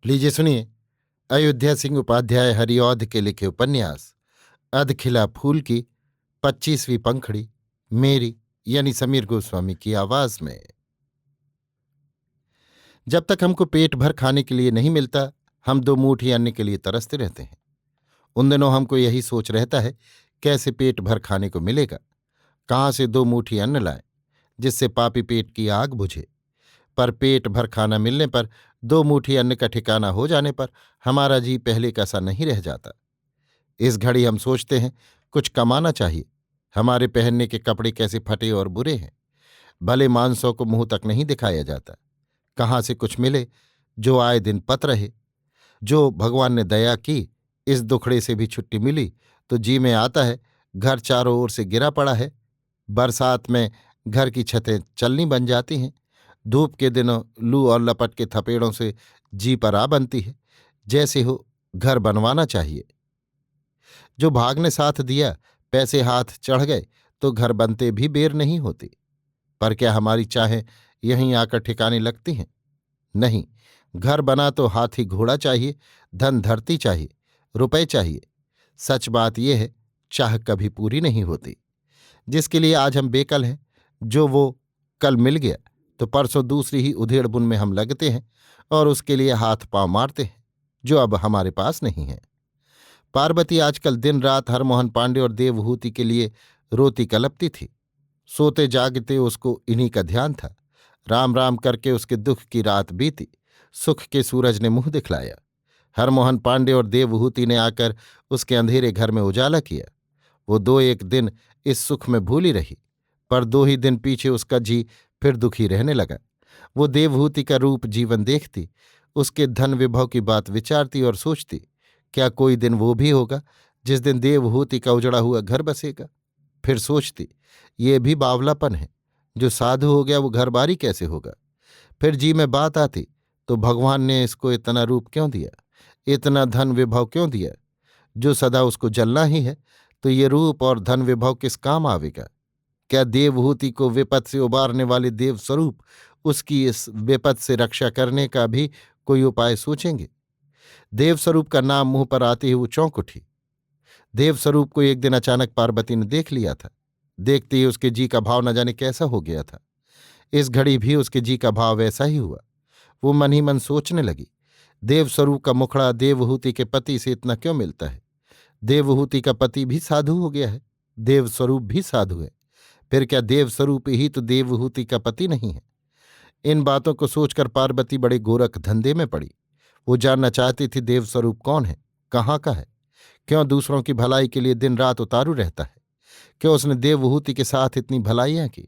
लीजिए सुनिए। अयोध्या सिंह उपाध्याय हरिऔध के लिखे उपन्यास अधखिला फूल की 25वीं पंखुड़ी, मेरी यानी समीर गोस्वामी की आवाज में। जब तक हमको पेट भर खाने के लिए नहीं मिलता, हम दो मुट्ठी अन्न के लिए तरसते रहते हैं। उन दिनों हमको यही सोच रहता है, कैसे पेट भर खाने को मिलेगा, कहाँ से दो मुट्ठी अन्न लाएं जिससे पापी पेट की आग बुझे। पर पेट भर खाना मिलने पर, दो मुट्ठी अन्न का ठिकाना हो जाने पर हमारा जी पहले का सा नहीं रह जाता। इस घड़ी हम सोचते हैं, कुछ कमाना चाहिए। हमारे पहनने के कपड़े कैसे फटे और बुरे हैं। भले मांसों को मुंह तक नहीं दिखाया जाता। कहाँ से कुछ मिले जो आए दिन पत रहे। जो भगवान ने दया की, इस दुखड़े से भी छुट्टी मिली तो जी में आता है। घर चारों ओर से गिरा पड़ा है। बरसात में घर की छतें चलनी बन जाती हैं। धूप के दिनों लू और लपट के थपेड़ों से जी पर आ बनती है। जैसे हो घर बनवाना चाहिए। जो भाग ने साथ दिया, पैसे हाथ चढ़ गए तो घर बनते भी बेर नहीं होते। पर क्या हमारी चाहें यहीं आकर ठिकाने लगती हैं? नहीं। घर बना तो हाथी घोड़ा चाहिए, धन धरती चाहिए, रुपए चाहिए। सच बात यह है, चाह कभी पूरी नहीं होती। जिसके लिए आज हम बेकल हैं, जो वो कल मिल गया तो परसों दूसरी ही उधेड़ बुन में हम लगते हैं और उसके लिए हाथ पांव मारते हैं, जो अब हमारे पास नहीं है। पार्वती आजकल दिन रात हरमोहन पांडे और देवहूति के लिए रोती कलपती थी। सोते जागते उसको इन्हीं का ध्यान था। राम राम करके उसके दुख की रात बीती। सुख के सूरज ने मुंह दिखलाया। हरमोहन पांडे और देवहूति ने आकर उसके अंधेरे घर में उजाला किया। वो दो एक दिन इस सुख में भूली रही, पर दो ही दिन पीछे उसका जी फिर दुखी रहने लगा। वो देवहूति का रूप जीवन देखती, उसके धन विभव की बात विचारती और सोचती, क्या कोई दिन वो भी होगा जिस दिन देवहूति का उजड़ा हुआ घर बसेगा। फिर सोचती, ये भी बावलापन है। जो साधु हो गया वो घरबारी कैसे होगा। फिर जी में बात आती, तो भगवान ने इसको इतना रूप क्यों दिया, इतना धन विभव क्यों दिया। जो सदा उसको जलना ही है, तो ये रूप और धन विभव किस काम आवेगा। क्या देवहूति को विपद से उबारने वाले देवस्वरूप उसकी इस विपद से रक्षा करने का भी कोई उपाय सोचेंगे। देवस्वरूप का नाम मुंह पर आते ही वो चौंक उठी। देवस्वरूप को एक दिन अचानक पार्वती ने देख लिया था। देखते ही उसके जी का भाव न जाने कैसा हो गया था। इस घड़ी भी उसके जी का भाव वैसा ही हुआ। वो मन ही मन सोचने लगी, देवस्वरूप का मुखड़ा देवहूति के पति से इतना क्यों मिलता है। देवहूति का पति भी साधु हो गया है, देवस्वरूप भी साधु है। फिर क्या देवस्वरूप ही तो देवहूति का पति नहीं है। इन बातों को सोचकर पार्वती बड़े गोरख धंधे में पड़ी। वो जानना चाहती थी देवस्वरूप कौन है, कहाँ का है, क्यों दूसरों की भलाई के लिए दिन रात उतारू रहता है, क्यों उसने देवहूति के साथ इतनी भलाइयां की।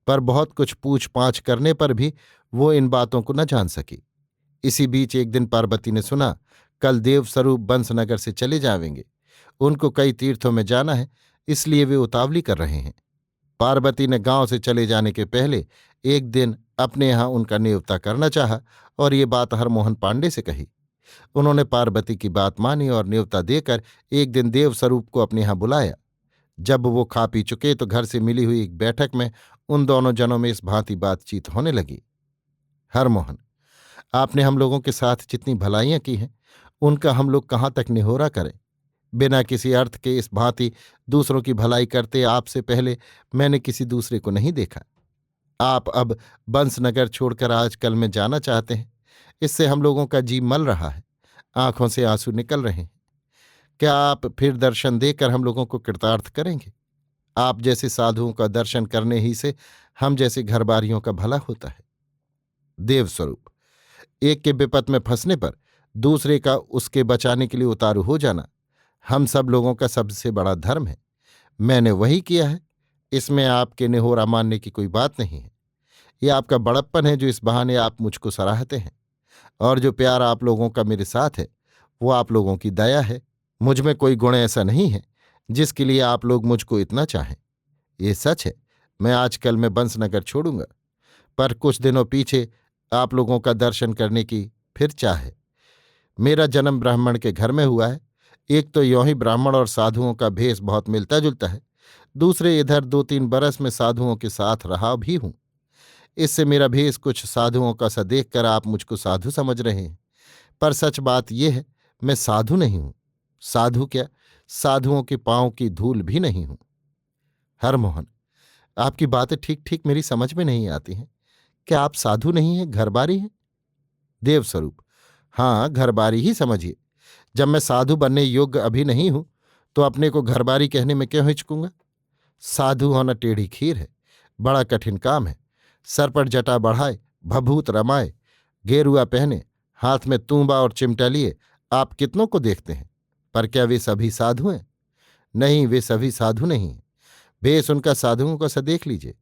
पर बहुत कुछ पूछ पाछ करने पर भी वो इन बातों को न जान सकी। इसी बीच एक दिन पार्वती ने सुना, कल देवस्वरूप बंसनगर से चले जावेंगे। उनको कई तीर्थों में जाना है, इसलिए वे उतावली कर रहे हैं। पार्वती ने गांव से चले जाने के पहले एक दिन अपने यहाँ उनका न्योता करना चाहा और ये बात हरमोहन पांडे से कही। उन्होंने पार्वती की बात मानी और न्योता देकर एक दिन देवस्वरूप को अपने यहाँ बुलाया। जब वो खा पी चुके तो घर से मिली हुई एक बैठक में उन दोनों जनों में इस भांति बातचीत होने लगी। हरमोहन, आपने हम लोगों के साथ जितनी भलाइयां की हैं, उनका हम लोग कहाँ तक निहोरा करें। बिना किसी अर्थ के इस भांति दूसरों की भलाई करते आपसे पहले मैंने किसी दूसरे को नहीं देखा। आप अब बंसनगर छोड़कर आजकल में जाना चाहते हैं, इससे हम लोगों का जी मल रहा है, आंखों से आंसू निकल रहे हैं। क्या आप फिर दर्शन देकर हम लोगों को कृतार्थ करेंगे। आप जैसे साधुओं का दर्शन करने ही से हम जैसे घरबारियों का भला होता है। देवस्वरूप, एक के विपत में फंसने पर दूसरे का उसके बचाने के लिए उतारू हो जाना हम सब लोगों का सबसे बड़ा धर्म है। मैंने वही किया है, इसमें आपके निहोरा मानने की कोई बात नहीं है। ये आपका बड़प्पन है जो इस बहाने आप मुझको सराहते हैं, और जो प्यार आप लोगों का मेरे साथ है वो आप लोगों की दया है। मुझ में कोई गुण ऐसा नहीं है जिसके लिए आप लोग मुझको इतना चाहें। ये सच है, मैं आजकल में बंसनगर छोड़ूंगा, पर कुछ दिनों पीछे आप लोगों का दर्शन करने की फिर चाह है। मेरा जन्म ब्राह्मण के घर में हुआ है। एक तो यों ही ब्राह्मण और साधुओं का भेष बहुत मिलता जुलता है, दूसरे इधर 2-3 बरस में साधुओं के साथ रहा भी हूं। इससे मेरा भेष कुछ साधुओं का सा देखकर आप मुझको साधु समझ रहे हैं। पर सच बात यह है, मैं साधु नहीं हूं। साधु क्या, साधुओं के पांव की धूल भी नहीं हूं। हरमोहन, आपकी बातें ठीक ठीक मेरी समझ में नहीं आती हैं। क्या आप साधु नहीं हैं, घरबारी हैं? देवस्वरूप, हाँ, घरबारी ही समझिए। जब मैं साधु बनने योग्य अभी नहीं हूं, तो अपने को घरबारी कहने में क्यों हिचकूंगा? साधु होना टेढ़ी खीर है, बड़ा कठिन काम है। सर पर जटा बढ़ाए, भभूत रमाए, गेरुआ पहने, हाथ में तूंबा और चिमटा लिए आप कितनों को देखते हैं, पर क्या वे सभी साधु हैं? नहीं, वे सभी साधु नहीं हैं। बेस उनका साधुओं को सा देख लीजिए,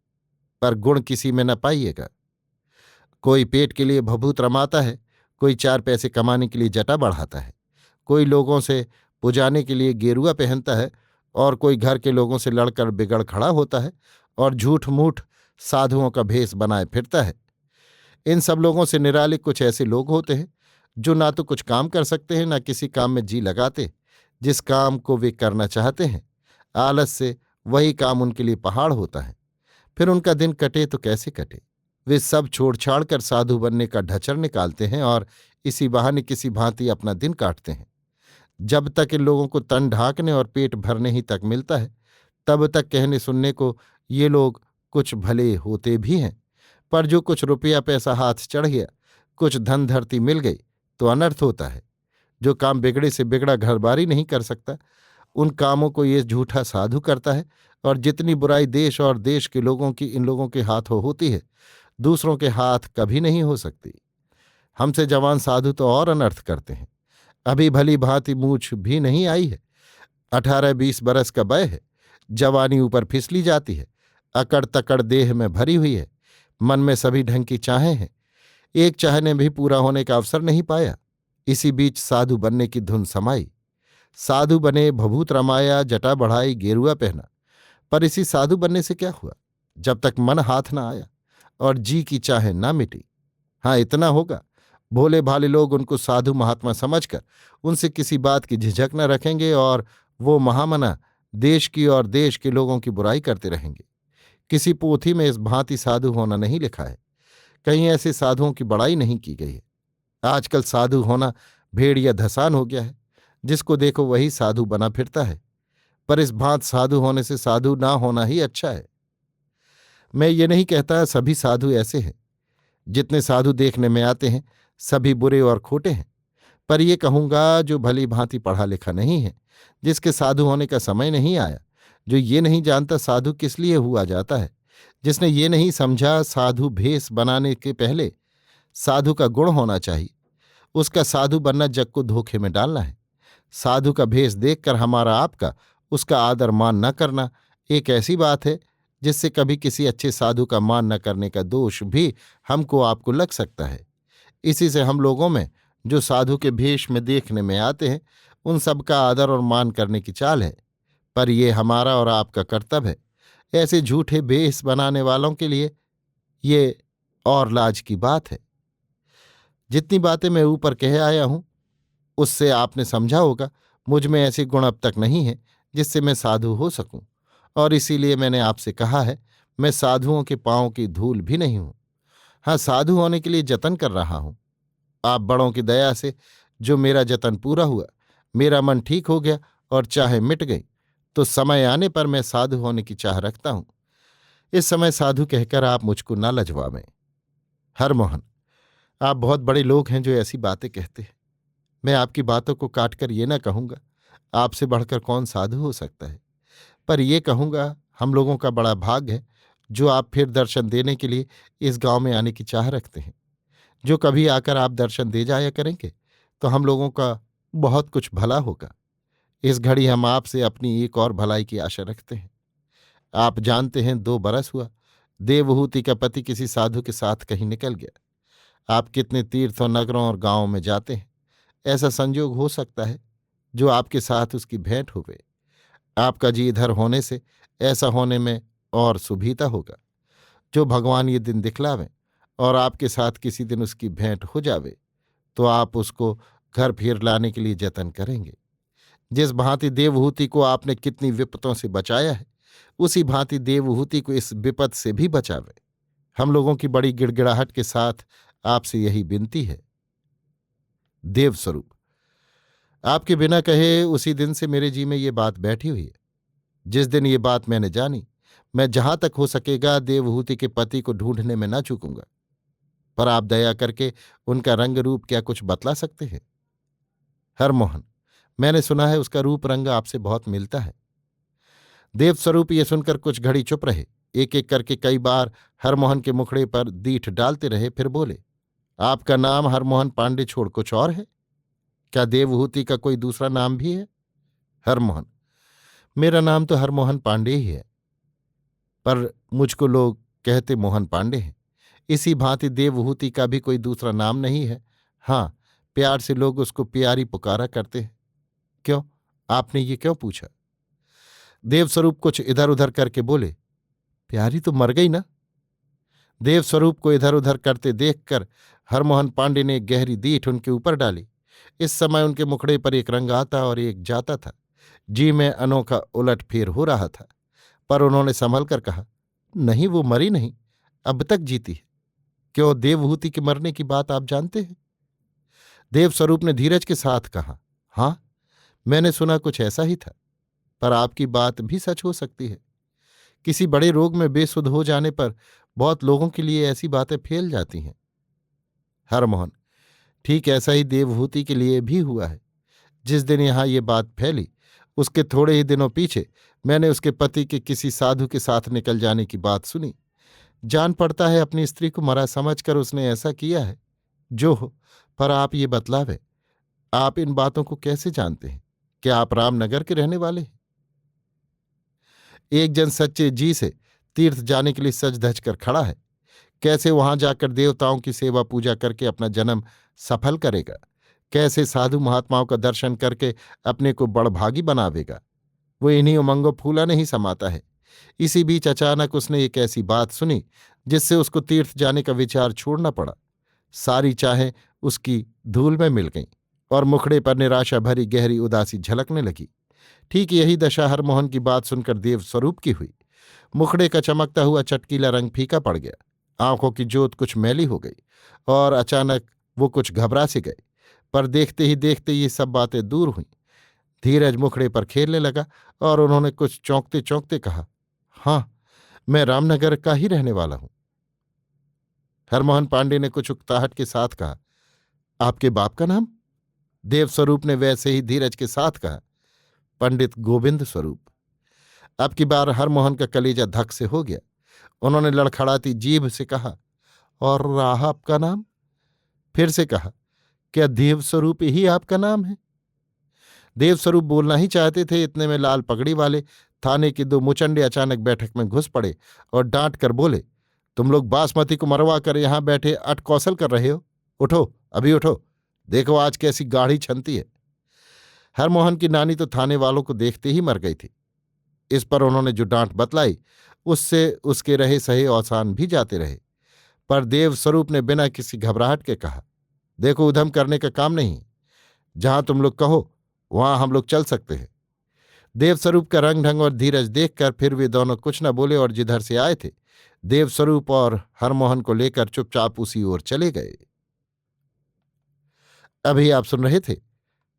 पर गुण किसी में न पाइएगा। कोई पेट के लिए भभूत रमाता है, कोई 4 पैसे कमाने के लिए जटा बढ़ाता है, कोई लोगों से पुजाने के लिए गेरुआ पहनता है, और कोई घर के लोगों से लड़कर बिगड़ खड़ा होता है और झूठ मूठ साधुओं का भेष बनाए फिरता है। इन सब लोगों से निराले कुछ ऐसे लोग होते हैं जो ना तो कुछ काम कर सकते हैं, ना किसी काम में जी लगाते। जिस काम को वे करना चाहते हैं, आलस से वही काम उनके लिए पहाड़ होता है। फिर उनका दिन कटे तो कैसे कटे? वे सब छोड़ छाड़ कर साधु बनने का ढचर निकालते हैं और इसी बहाने किसी भांति अपना दिन काटते हैं। जब तक इन लोगों को तन ढांकने और पेट भरने ही तक मिलता है, तब तक कहने सुनने को ये लोग कुछ भले होते भी हैं। पर जो कुछ रुपया पैसा हाथ चढ़ गया, कुछ धन धरती मिल गई, तो अनर्थ होता है। जो काम बिगड़े से बिगड़ा घरबारी नहीं कर सकता, उन कामों को ये झूठा साधु करता है। और जितनी बुराई देश और देश के लोगों की इन लोगों के हाथों होती है, दूसरों के हाथ कभी नहीं हो सकती। हमसे जवान साधु तो और अनर्थ करते हैं। अभी भली भांति मूछ भी नहीं आई है, 18-20 बरस का बय है, जवानी ऊपर फिसली जाती है, अकड़ तकड़ देह में भरी हुई है, मन में सभी ढंग की चाहें हैं, एक चाह ने भी पूरा होने का अवसर नहीं पाया। इसी बीच साधु बनने की धुन समाई। साधु बने, भभूत रमाया, जटा बढ़ाई, गेरुआ पहना। पर इसी साधु बनने से क्या हुआ, जब तक मन हाथ न आया और जी की चाह न मिटी? हाँ, इतना होगा, भोले भाले लोग उनको साधु महात्मा समझकर उनसे किसी बात की झिझक न रखेंगे और वो महामना देश की और देश के लोगों की बुराई करते रहेंगे। किसी पोथी में इस भांति साधु होना नहीं लिखा है, कहीं ऐसे साधुओं की बड़ाई नहीं की गई है। आजकल साधु होना भेड़ या धसान हो गया है, जिसको देखो वही साधु बना फिरता है। पर इस भांत साधु होने से साधु ना होना ही अच्छा है। मैं ये नहीं कहता सभी साधु ऐसे हैं। जितने साधु देखने में आते हैं, सभी बुरे और खोटे हैं। पर ये कहूँगा, जो भली भांति पढ़ा लिखा नहीं है, जिसके साधु होने का समय नहीं आया, जो ये नहीं जानता साधु किस लिए हुआ जाता है, जिसने ये नहीं समझा साधु भेष बनाने के पहले साधु का गुण होना चाहिए, उसका साधु बनना जग को धोखे में डालना है। साधु का भेष देखकर हमारा आपका उसका आदर मान न करना एक ऐसी बात है जिससे कभी किसी अच्छे साधु का मान न करने का दोष भी हमको आपको लग सकता है। इसी से हम लोगों में जो साधु के भेष में देखने में आते हैं, उन सबका आदर और मान करने की चाल है। पर यह हमारा और आपका कर्तव्य है। ऐसे झूठे भेष बनाने वालों के लिए ये और लाज की बात है। जितनी बातें मैं ऊपर कह आया हूं, उससे आपने समझा होगा मुझ में ऐसे गुण अब तक नहीं है जिससे मैं साधु हो सकूं, और इसीलिए मैंने आपसे कहा है, मैं साधुओं के पांव की धूल भी नहीं हूं। हाँ, साधु होने के लिए जतन कर रहा हूं। आप बड़ों की दया से जो मेरा जतन पूरा हुआ, मेरा मन ठीक हो गया और चाहे मिट गई, तो समय आने पर मैं साधु होने की चाह रखता हूं। इस समय साधु कहकर आप मुझको न लजवावें। हरमोहन, आप बहुत बड़े लोग हैं जो ऐसी बातें कहते हैं। मैं आपकी बातों को काटकर ये न कहूँगा आपसे बढ़कर कौन साधु हो सकता है, पर यह कहूँगा हम लोगों का बड़ा भाग्य है जो आप फिर दर्शन देने के लिए इस गांव में आने की चाह रखते हैं। जो कभी आकर आप दर्शन दे जाया करेंगे तो हम लोगों का बहुत कुछ भला होगा। इस घड़ी हम आपसे अपनी एक और भलाई की आशा रखते हैं। आप जानते हैं, 2 बरस हुआ देवहूति का पति किसी साधु के साथ कहीं निकल गया। आप कितने तीर्थों, नगरों और गांवों में जाते हैं, ऐसा संयोग हो सकता है जो आपके साथ उसकी भेंट हुए। आपका जी इधर होने से ऐसा होने में और सुभीता होगा। जो भगवान ये दिन दिखलावें और आपके साथ किसी दिन उसकी भेंट हो जावे, तो आप उसको घर फिर लाने के लिए जतन करेंगे। जिस भांति देवहूति को आपने कितनी विपतों से बचाया है, उसी भांति देवहूति को इस विपत से भी बचावे। हम लोगों की बड़ी गिड़गिड़ाहट के साथ आपसे यही विनती है। देवस्वरूप। आपके बिना कहे उसी दिन से मेरे जी में ये बात बैठी हुई है। जिस दिन ये बात मैंने जानी, मैं जहां तक हो सकेगा देवहूति के पति को ढूंढने में ना चूकूंगा। पर आप दया करके उनका रंग रूप क्या कुछ बतला सकते हैं? हरमोहन, मैंने सुना है उसका रूप रंग आपसे बहुत मिलता है। देवस्वरूप ये सुनकर कुछ घड़ी चुप रहे। एक एक करके कई बार हरमोहन के मुखड़े पर दीठ डालते रहे, फिर बोले, आपका नाम हरमोहन पांडे छोड़ कुछ और है? क्या देवहूति का कोई दूसरा नाम भी है? हरमोहन, मेरा नाम तो हरमोहन पांडे ही है, पर मुझको लोग कहते मोहन पांडे हैं। इसी भांति देवहूति का भी कोई दूसरा नाम नहीं है। हाँ, प्यार से लोग उसको प्यारी पुकारा करते हैं। क्यों, आपने ये क्यों पूछा? देवस्वरूप कुछ इधर उधर करके बोले, प्यारी तो मर गई ना। देवस्वरूप को इधर उधर करते देखकर हरमोहन पांडे ने एक गहरी दीठ उनके ऊपर डाली। इस समय उनके मुखड़े पर एक रंग आता और एक जाता था। जी में अनोखा उलटफेर हो रहा था, पर उन्होंने संभल कर कहा, नहीं, वो मरी नहीं, अब तक जीती है। क्यों, देवहूति के मरने की बात आप जानते हैं? देवस्वरूप ने धीरज के साथ कहा, हाँ, मैंने सुना कुछ ऐसा ही था, पर आपकी बात भी सच हो सकती है। किसी बड़े रोग में बेसुध हो जाने पर बहुत लोगों के लिए ऐसी बातें फैल जाती हैं। हरमोहन, ठीक ऐसा ही देवहूति के लिए भी हुआ है। जिस दिन यहां ये बात फैली, उसके थोड़े ही दिनों पीछे मैंने उसके पति के किसी साधु के साथ निकल जाने की बात सुनी। जान पड़ता है अपनी स्त्री को मरा समझकर उसने ऐसा किया है। जो हो, पर आप ये बतलावे, आप इन बातों को कैसे जानते हैं? क्या आप रामनगर के रहने वाले हैं? एक जन सच्चे जी से तीर्थ जाने के लिए सज धज कर खड़ा है। कैसे वहां जाकर देवताओं की सेवा पूजा करके अपना जन्म सफल करेगा? कैसे साधु महात्माओं का दर्शन करके अपने को बड़भागी बनावेगा? वो इन्हीं उमंगों फूला नहीं समाता है। इसी बीच अचानक उसने एक ऐसी बात सुनी जिससे उसको तीर्थ जाने का विचार छोड़ना पड़ा। सारी चाहें उसकी धूल में मिल गईं और मुखड़े पर निराशा भरी गहरी उदासी झलकने लगी। ठीक यही दशा हरमोहन की बात सुनकर देवस्वरूप की हुई। मुखड़े का चमकता हुआ चटकीला रंग फीका पड़ गया, आंखों की ज्योत कुछ मैली हो गई और अचानक वो कुछ घबरा से गए। पर देखते ही देखते ये सब बातें दूर हुईं। धीरज मुखड़े पर खेलने लगा और उन्होंने कुछ चौंकते चौंकते कहा, हाँ, मैं रामनगर का ही रहने वाला हूं। हरमोहन पांडे ने कुछ उकताहट के साथ कहा, आपके बाप का नाम? देवस्वरूप ने वैसे ही धीरज के साथ कहा, पंडित गोविंद स्वरूप। अब की बार हरमोहन का कलेजा धक से हो गया। उन्होंने लड़खड़ाती जीभ से कहा, और राह आपका नाम? फिर से कहा, क्या देवस्वरूप ही आपका नाम है? देवस्वरूप बोलना ही चाहते थे, इतने में लाल पगड़ी वाले थाने के दो मुचंडे अचानक बैठक में घुस पड़े और डांट कर बोले, तुम लोग बासमती को मरवा कर यहां बैठे अटकौसल कर रहे हो? उठो, अभी उठो, देखो आज कैसी गाढ़ी छनती है। हरमोहन की नानी तो थाने वालों को देखते ही मर गई थी। इस पर उन्होंने जो डांट बतलाई उससे उसके रहे सहे औसान भी जाते रहे। पर देवस्वरूप ने बिना किसी घबराहट के कहा, देखो, उधम करने का काम नहीं। जहां तुम लोग कहो वहां हम लोग चल सकते हैं। देवस्वरूप का रंग ढंग और धीरज देखकर फिर वे दोनों कुछ न बोले और जिधर से आए थे देवस्वरूप और हरमोहन को लेकर चुपचाप उसी ओर चले गए। अभी आप सुन रहे थे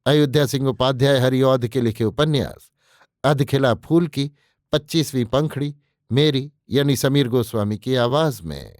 अयोध्या सिंह उपाध्याय हरिऔध के लिखे उपन्यास अधखिला फूल की 25वीं पंखुड़ी, मेरी यानी समीर गोस्वामी की आवाज में।